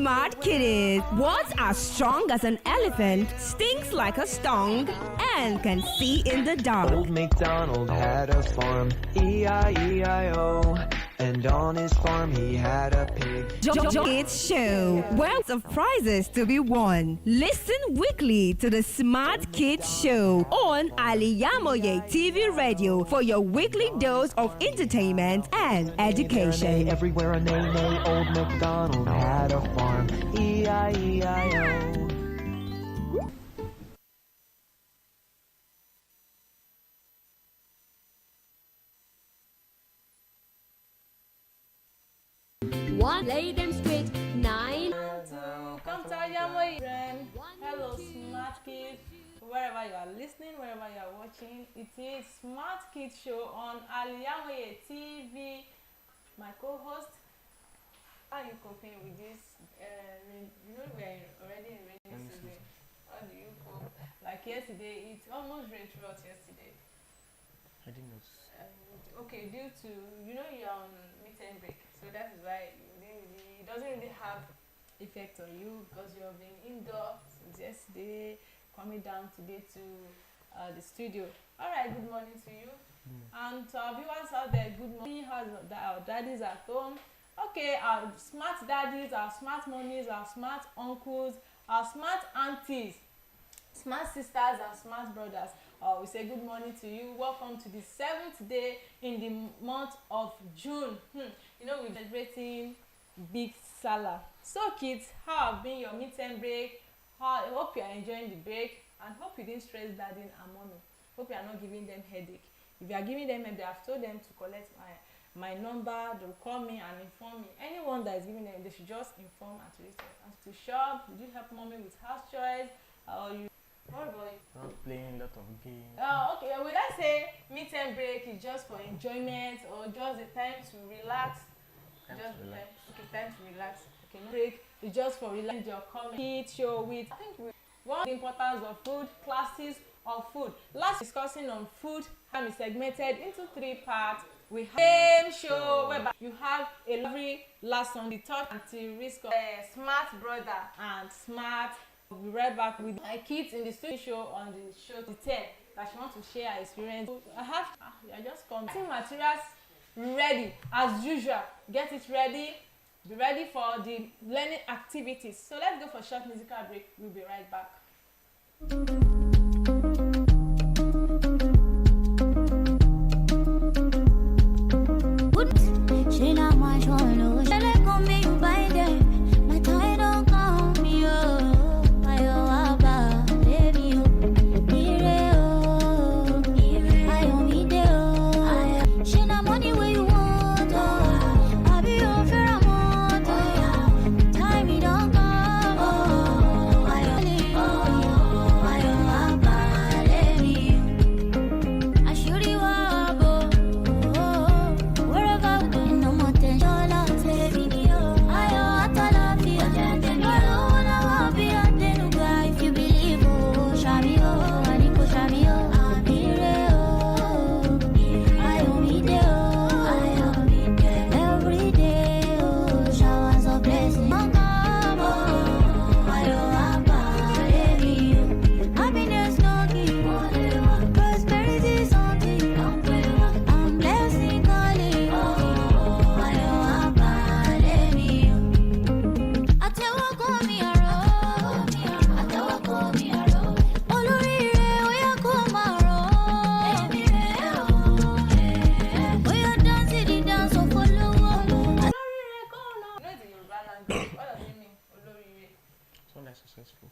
smart kid is. What's as strong as an elephant, stinks like a stone, and can see in the dark. Old MacDonald had a farm, E-I-E-I-O. And on his farm he had a pig. Kids Show, worlds of prizes to be won. Listen weekly to the Smart Kids Show on Al-IyamoyeTv Radio for your weekly dose of entertainment and education. Everywhere a neigh, old MacDonald had a farm, E-I-E-I-O. One, lay them straight. 9. Come to Al-Iyamoye friend. Hello, smart kids. Wherever you are listening, wherever you are watching, it is Smart Kids Show on Al-IyamoyeTv. My co-host, how are you coping with this? We are already in rainy season. How do you cope? Like yesterday, it almost rained throughout yesterday. I didn't notice. Okay, due to you're on meet and break, so that is why it doesn't really have effect on you because you have been indoors since yesterday, coming down today to the studio. All right, good morning to you, and to our viewers out there, good morning. How's our daddies at home? Okay, our smart daddies, our smart mummies, our smart uncles, our smart aunties, smart sisters, and smart brothers. We say good morning to you. Welcome to the 7th day in the month of June. We're celebrating Big Salah. So kids, how have been your meet-and break? I hope you are enjoying the break and hope you didn't stress daddy and mommy. Hope you are not giving them headache. If you are giving them headache, I've told them to collect my number. They'll call me and inform me. Anyone that is giving them, they should just inform and to reach out. To shop, did you help mommy with house chores? Or you what about you? Not playing a lot of games. Okay. Will I say meet and break is just for enjoyment or just the time to relax? Time just to relax. time to relax. Okay, no break is just for relax. Your comment show with. I think one the importance of food, classes of food. Last discussing on food is segmented into 3 parts. We have game show whereby you have a lovely lesson, the third until Risqat, smart brother and smart. We'll be right back with my kids in the studio show on the show to 10 that she wants to share her experience. I just come. Materials ready as usual. Get it ready. Be ready for the learning activities. So let's go for a short musical break. We'll be right back.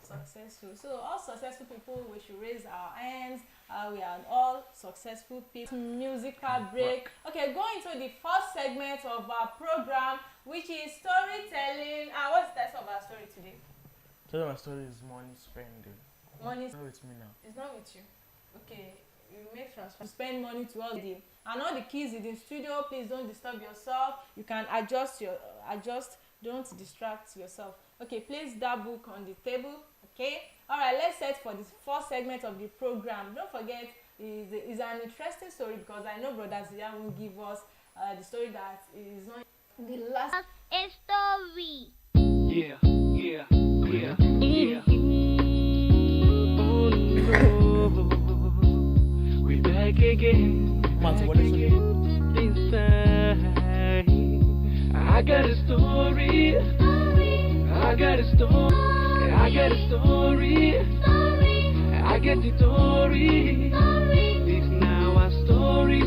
Successful. So all successful people, we should raise our hands. We are all successful people. Musical break. Okay, going to the first segment of our program, which is storytelling. What's the title of our story today? Tell my story is money spending. Money. It's not with me now. It's not with you. Okay, you make transfer. Spend money to all the and all the kids in the studio. Please don't disturb yourself. You can adjust. Don't distract yourself. Okay, place that book on the table. Okay, all right, let's set for this first segment of the program. Don't forget, it's an interesting story because I know Brother Zia will give us the story that is not the last. A story. Yeah. got a story. I got a story. I got a story. I get the story. This now a story.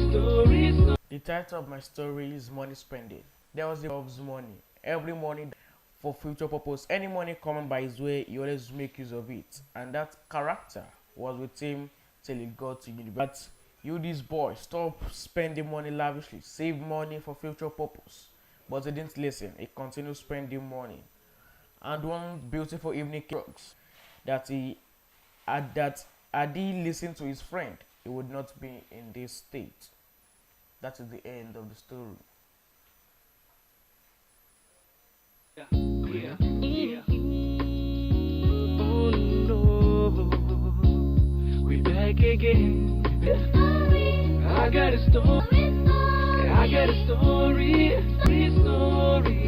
The title of my story is Money Spending. There was the loves money. Every morning for future purpose. Any money coming by his way, he always make use of it. And that character was with him till he got to university. But you, this boy, stop spending money lavishly. Save money for future purpose. But he didn't listen. He continued spending money. And one beautiful evening drugs that had he listened to his friend, he would not be in this state. That is the end of the story. Yeah. Oh no, we back again. I got a story. I got a story.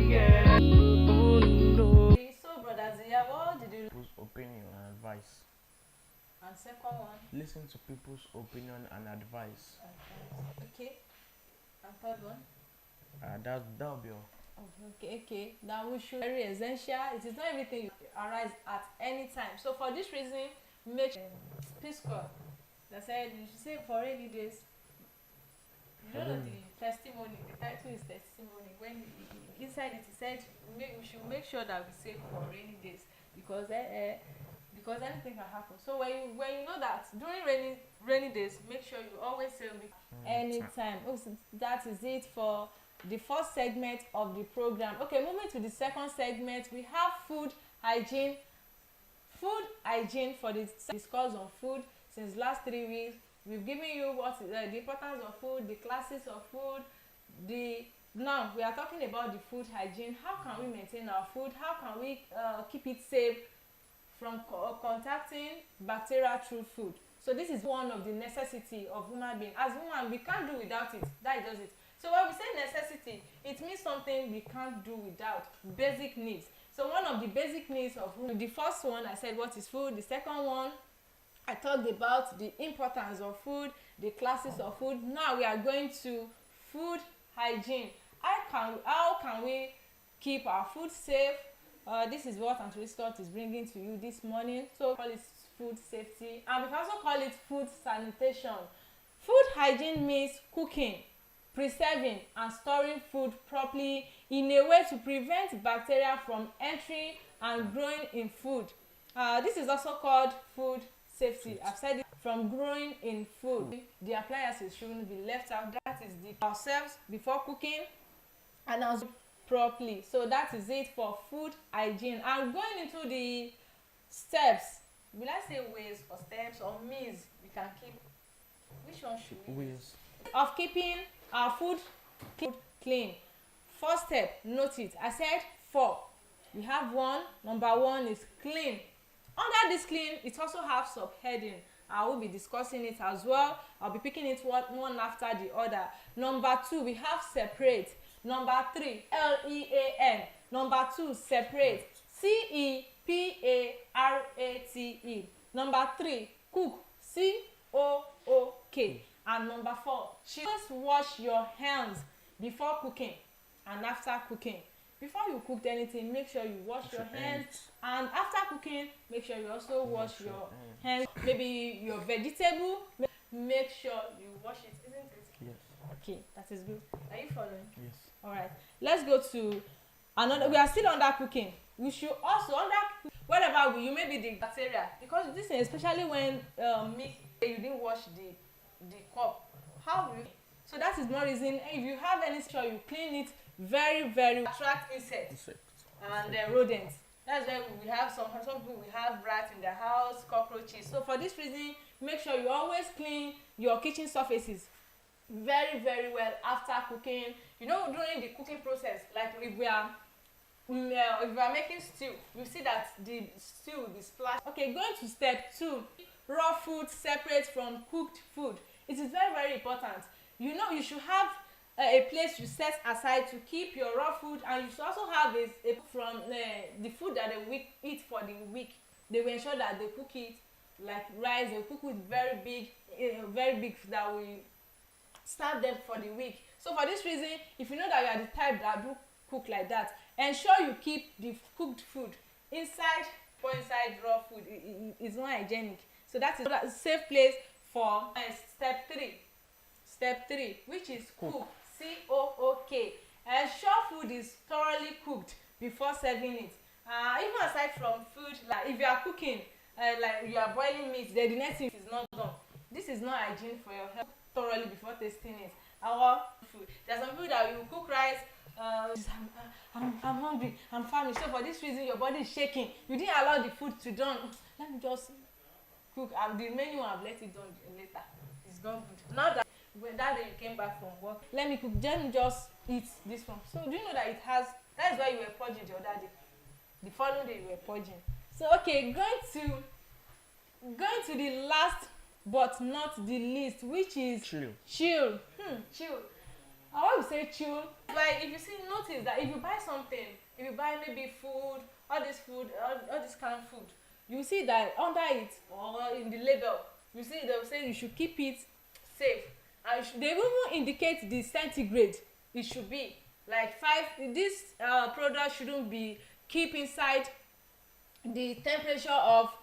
Yeah. Oh no. So, brothers, yeah, what did you People's opinion and advice. and second one? Listen to people's opinion and advice. Okay. And third one? That'll be all. Okay. Now we should very essential. It is not everything you arise at any time. So for this reason, make Peace Corps that said you should say for rainy days. You know the testimony. The title is testimony. When inside it said we should make sure that we save for rainy days because anything can happen. So when you know that during rainy days, make sure you always save anytime. Oh, so that is it for the first segment of the program. Okay, moving to the second segment, we have food hygiene. Food hygiene for the discourse on food. Since last 3 weeks, we've given you what the importance of food, the classes of food. Now we are talking about the food hygiene. How can we maintain our food? How can we keep it safe from contacting bacteria through food? So this is one of the necessity of human being. As human, we can't do without it. That does it. So when we say necessity, it means something we can't do without. Basic needs. So one of the basic needs of human, the first one I said what is food. The second one I talked about the importance of food, the classes of food. Now we are going to food hygiene. How can we keep our food safe? This is what Risqat is bringing to you this morning. So we call it food safety, and we can also call it food sanitation. Food hygiene means cooking, preserving and storing food properly in a way to prevent bacteria from entering and growing in food. This is also called food safety. I've said it, from growing in food. The appliances shouldn't be left out. That is the ourselves before cooking and also properly. So that is it for food hygiene. I'm going into the steps. Will I say ways or steps or means we can keep? Which one should we use? Of keeping our food clean. First step, note it. I said 4. We have 1. Number 1 is clean. Under this clean, it also has subheading. I will be discussing it as well. I'll be picking it one after the other. Number 2, we have separate. Number 3, LEAN. Number 2, separate. CEPARATE. Number 3, cook. COOK. And number 4, just wash your hands before cooking and after cooking. Before you cook anything, make sure you wash your hands, and after cooking, make sure you also wash your hands. Maybe your vegetable, make sure you wash it, isn't it? Yes. Okay, that is good. Are you following? Yes. All right. Let's go to another. We are still under cooking. We should also wherever you may be the bacteria, because this is especially when meat you didn't wash the cup. How will you? So that is more reason. If you have any sure you clean it very attract insects and rodents. That's why we have some people we have rats in the house, cockroaches. So for this reason, make sure you always clean your kitchen surfaces very well after cooking. You know, during the cooking process, like if we are making stew, you see that the stew will be splashed. Okay, going to step 2, raw food separate from cooked food. It is very important. You know, you should have a place you set aside to keep your raw food, and you should also have a from the food that they will eat for the week. They will ensure that they cook it like rice. They cook with very big that will serve them for the week. So for this reason, if you know that you are the type that do cook like that. Ensure you keep the cooked food inside raw food. It's not hygienic. So that is a safe place for step 3, which is cook. C-O-O-K. Ensure food is thoroughly cooked before serving it. Even aside from food, like if you are cooking, like you are boiling meat, the next thing is not done. This is not hygiene for your health. Thoroughly before tasting it. Our food. There's some people that you cook rice. I'm hungry. I'm famished. So for this reason, your body is shaking. You didn't allow the food to done. Let me just cook. The menu I've let it done later. It's gone good. Now that when that day you came back from work, let me cook. Then just eat this one. So do you know that it has? That is why you were purging the other day. The following day you were purging. So okay, going to the last but not the least, which is chill. Chill. I want to say chill. Like if you see, notice that if you buy something, if you buy maybe food, all this canned food, you see that under it or in the label, you see they'll say you should keep it safe. And they will indicate the centigrade. It should be like 5. This product shouldn't be keep inside the temperature of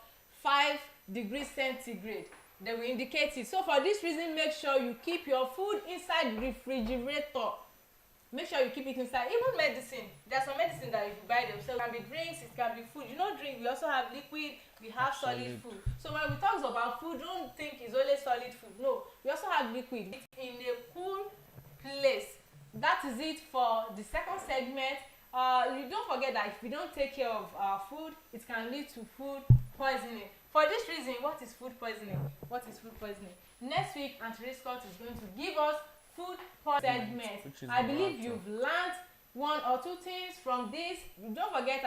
5 degrees centigrade. They will indicate it. So for this reason, make sure you keep your food inside the refrigerator. Make sure you keep it inside. Even medicine, there's some medicine that if you buy themselves, it can be drinks, it can be food. You know, drink, we also have liquid, we have solid food. So when we talk about food, don't think it's only solid food. No, we also have liquid. It's in a cool place. That is it for the second segment. You don't forget that if we don't take care of our food, it can lead to food poisoning. For this reason, what is food poisoning? Next week, Auntie Risqat is going to give us food poisoning segment. I believe you've learned 1 or 2 things from this. Don't forget,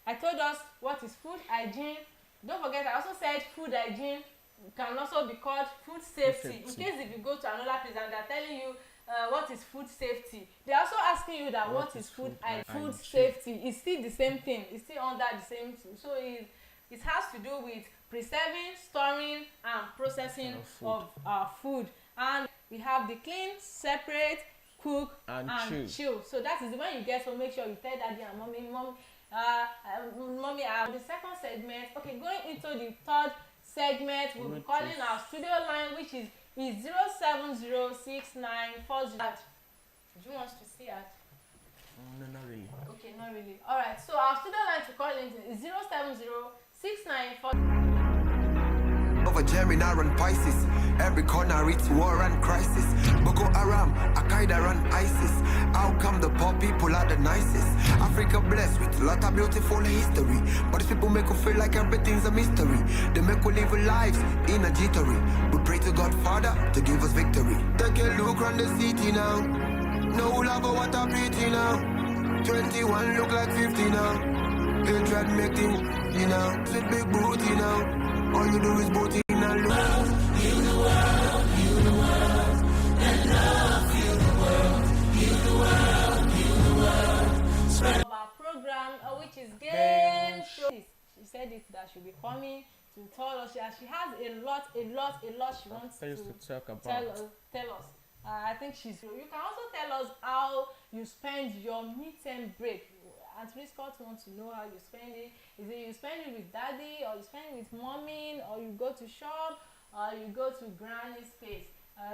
I told us what is food hygiene. Don't forget, I also said food hygiene can also be called food safety. In case if you go to another place and they're telling you what is food safety, they're also asking you that what is food safety. It's still the same thing. It's still under the same thing. So it has to do with preserving, storing, and processing of our food. And we have the clean, separate, cook, and chill. So that is the one you get. So make sure you tell daddy and mommy, the second segment. Okay, going into the third segment, we'll be calling our studio line, which is 0706940. Do you want to see it? No, not really. Okay, not really. All right. So our studio line to call in is 0706940. Over Jeremy, now run Pisces. Every corner it's war and crisis. Boko Haram, Al-Qaeda run ISIS. How come the poor people are the nicest? Africa blessed with a lot of beautiful history, but these people make you feel like everything's a mystery. They make you live lives in a jittery. We pray to God Father to give us victory. Take a look around the city now. No love or water pretty now. 21 look like 50 now. Hatred make things, you know, sweet big booty now. All you do is booty and look. Heal the world, and love, heal the world, Of our program, which is game show. She said it that she'll be coming to tell us. She has a lot she wants to talk about. Tell us. I think you can also tell us how you spend your mid-term break. Auntie Risqat wants to know how you spend it. Is it you spend it with daddy, or you spend it with mommy, or you go to shop, or you go to granny's place?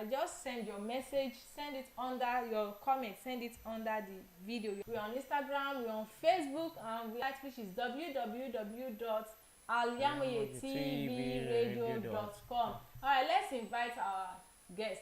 Just send your message, send it under your comment, send it under the video. We're on Instagram, we're on Facebook, and which is www.Al-IyamoyeTvradio.com. Alright, let's invite our guest,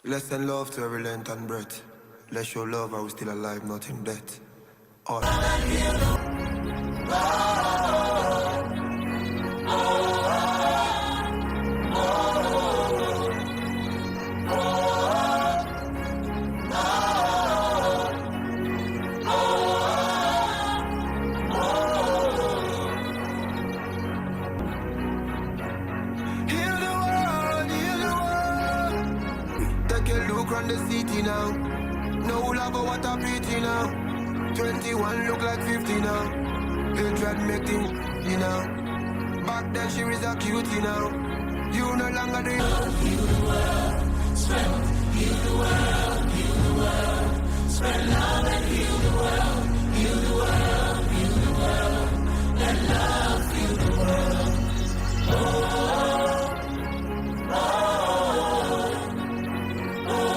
Let's send love to every length and breath. Let's show love, are we still alive, not in death. All Run the city now. No love what a pity now. 21 look like 50 now. Hatred make things, you know. Back then she was a cutie now. You no longer the heal the world, strength, heal the world, heal the world. Spread love and heal the world, heal the world, heal the world. Let love heal the world. Oh, oh, oh.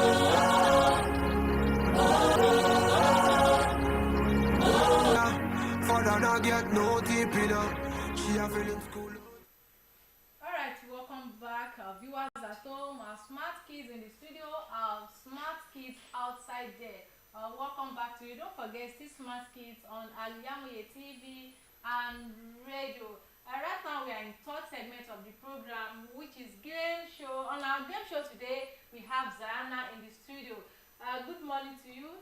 Get no deep in her. She a feeling school. Alright, welcome back, viewers at home, our smart kids in the studio, our smart kids outside there. Welcome back to you. Don't forget, still smart kids on Al-IyamoyeTv and radio. Right now we are in third segment of the program, which is game show. On our game show today, we have Zayana in the studio. Good morning to you.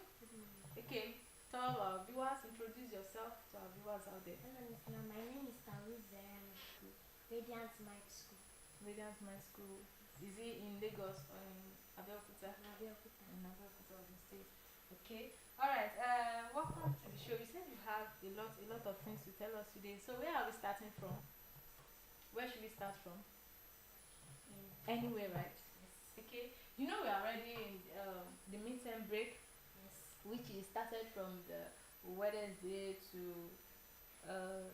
Okay. Tell our viewers, introduce yourself to our viewers out there. Hello, Mr. My name is Tawiz Zayan School, Radiant Mind School. Radiant Mind School. Is it in Lagos or in Abeokuta? Abeokuta. In Abeokuta of the state. Okay. Alright, welcome to the show. You said you have a lot of things to tell us today. So where are we starting from? Where should we start from? Anywhere, right? Yes. Okay. You know we are already in the midterm break. Which is started from the Wednesday to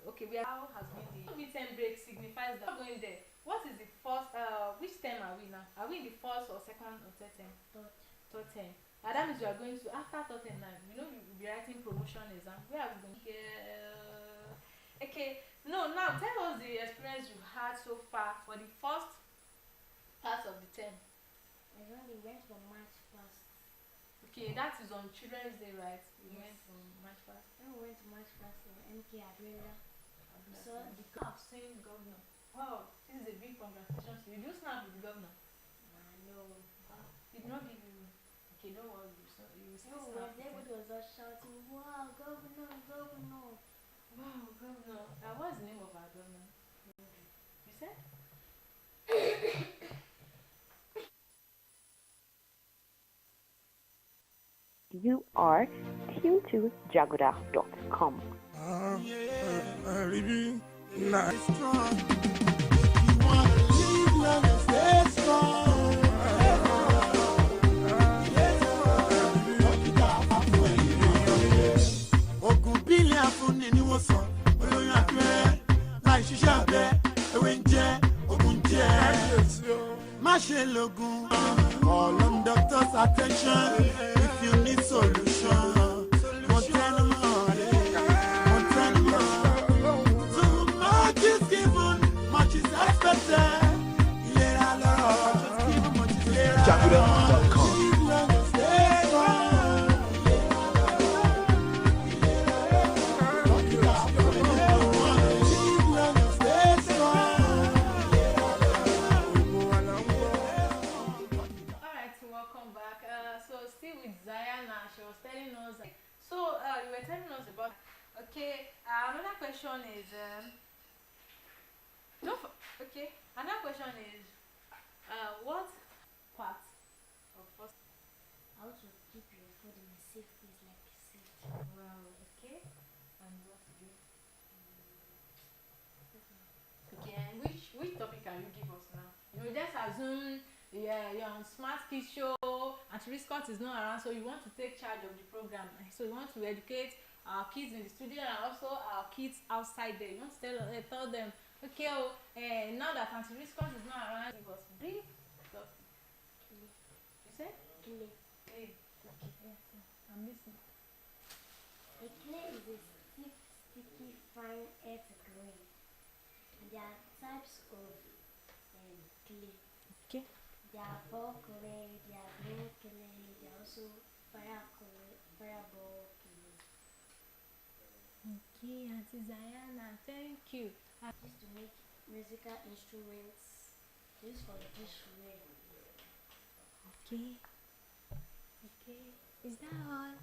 okay, how has been the midterm break signifies that going there. What is the first which term are we now? Are we in the first or second or third term? Third term. And that means you are going to after third term now, you know you will be writing promotion exam. Where are we going? Okay, no, now tell us the experience you had so far for the first part of the term. I only went for March first. Okay, that is on Children's Day, right? We Yes. went from March Past. When we went to March first in MK Abuela, we saw the I've seen governor. Wow, this is a big congratulations. You do snap with the governor. no. He did not give you. Okay, don't worry. You will still No, snap. everybody was just shouting, wow, governor, governor. Wow, governor. What's the name of our governor? You said? You are tuned to Jagoda.com. Really nice. Strong. You wanna live long and stay strong. Ogun bílẹ̀ afúnni ni wọ́n sọ, olóyún abẹ́rẹ́ láì ṣiṣẹ́ abẹ́, ewé ń jẹ́, ogun jẹ́. Má ṣe lògùn, call on doctor's attention if you need solution. Wọ́n tẹnu mọ́ wọ́n tẹnu mọ́. Too much is given, much is expected. Ìlera lọ́rọ̀, just give much is ìlera. Jagoda.com. You were telling us about. Okay, another question is another question is what part of first? How to keep your food in a safe place like you said. Well, okay, and what to do? Okay, and which topic can you give us now? You just assume you're on Smart Kids Show and Risqat is not around, so you want to take charge of the program. So you want to educate our kids in the studio and also our kids outside there. You want to tell them, okay, now that Auntie Risqat is not around, it was brief. You said? Clay. Hey, okay, yeah, I'm listening. A clay is a stiff, sticky, fine earth grain. There are types of clay. Okay. There are ball clay, there are green clay, there are also fireball keyboard. Okay, Auntie Diana, thank you. Used to make musical instruments used for dishware. Okay. Okay. Is that all?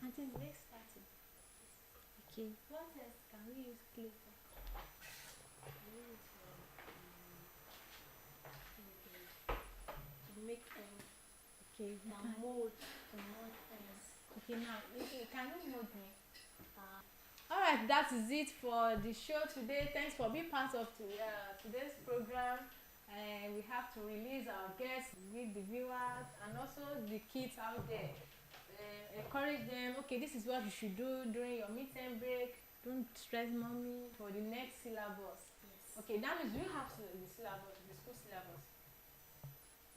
Auntie, let's start it. Okay. What else can we use clay for? To make Okay. mold things. Okay, now can you mold me? Alright, that is it for the show today. Thanks for being part of today's program. We have to release our guests, with the viewers, and also the kids out there. Encourage them. Okay, this is what you should do during your midterm break. Don't stress mommy for the next syllabus. Yes. Okay, that means you have the syllabus, the school syllabus.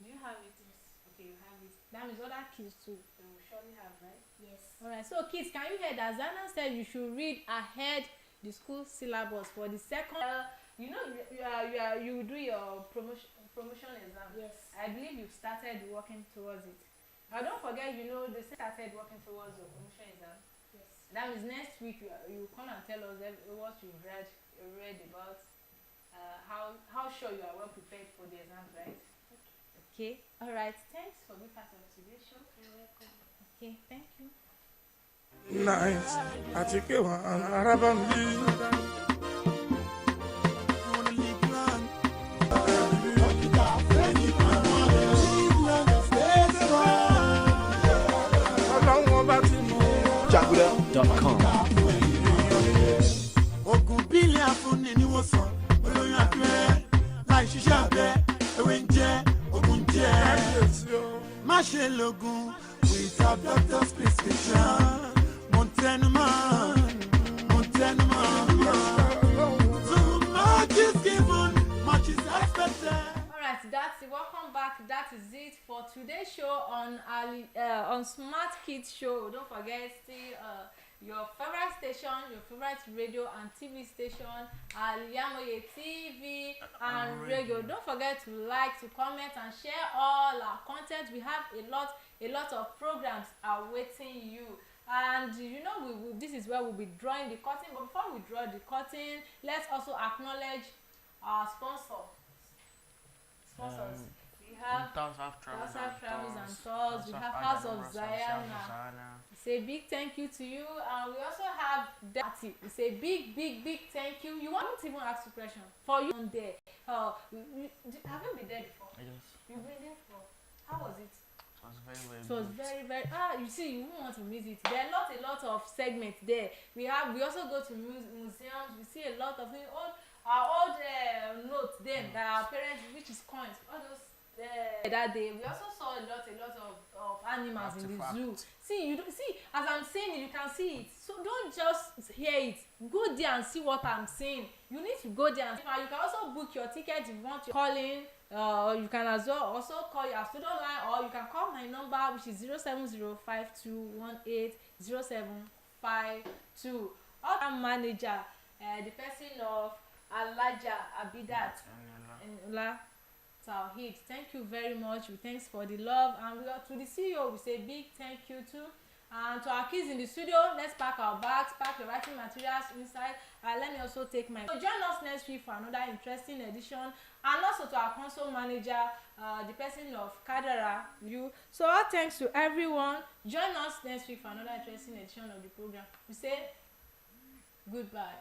Do you have it? Yes. Okay, you have it. That means other kids too. They will surely have, right? Yes. Alright, so kids, can you hear that Zana said you should read ahead the school syllabus for the second. You do your promotion exam. Yes. I believe you've started working towards it. Now don't forget, they started working towards your promotion exam. Yes. That means next week you come and tell us what you've read about, how sure you are well prepared for the exams, right? Okay. Alright. Thanks for being part of today's show. You're welcome. Okay. Thank you. Nice. Àti pé wọn arábà ń bí. Jaguda.com. Ogun bílẹ̀ afúnni ni wọ́n sọ, olóyún abẹ́, láì ṣiṣẹ́ abẹ́, ewé ń jẹ́, ogun jẹ́. Má ṣe lògùn without doctor's prescription. Mo tẹnumọ́. Too much is given, much is expected. Alright, that's it. Welcome back. That is it for today's show on Smart Kids Show. Don't forget, still your favorite station, your favorite radio and TV station, Al-IyamoyeTv and radio. Don't forget to like, to comment, and share all our content. We have a lot of programs awaiting you. And this is where we'll be drawing the curtain. But before we draw the curtain, let's also acknowledge our sponsors. We have Travels and Tours. We have House of Zion. Say a big thank you to you. And we also have Daddy. We say big thank you. You won't even ask a question for you on there. Have you been there before? Yes. You've been there before. How was it? It was very It was very you see, you won't want to miss it. There are not a lot of segments there. We also go to museums. We see a lot of things. Our old notes then that our parents, which is coins, all those that day. We also saw a lot of animals in the zoo. See, as I'm saying it, you can see it. So don't just hear it. Go there and see what I'm saying. You need to go there and see. You can also book your ticket if you want to call in. You can as well also call your student line, or you can call my number, which is 07052180752. Our manager, the person of Alaja Abidat and Tawhid. Thank you very much. Thanks for the love, and to the CEO we say big thank you too. And to our kids in the studio, let's pack our bags, pack the writing materials inside. Let me also take my. So join us next week for another interesting edition, and also to our console manager, the person of Kadara you. So all thanks to everyone. Join us next week for another interesting edition of the program. We say goodbye.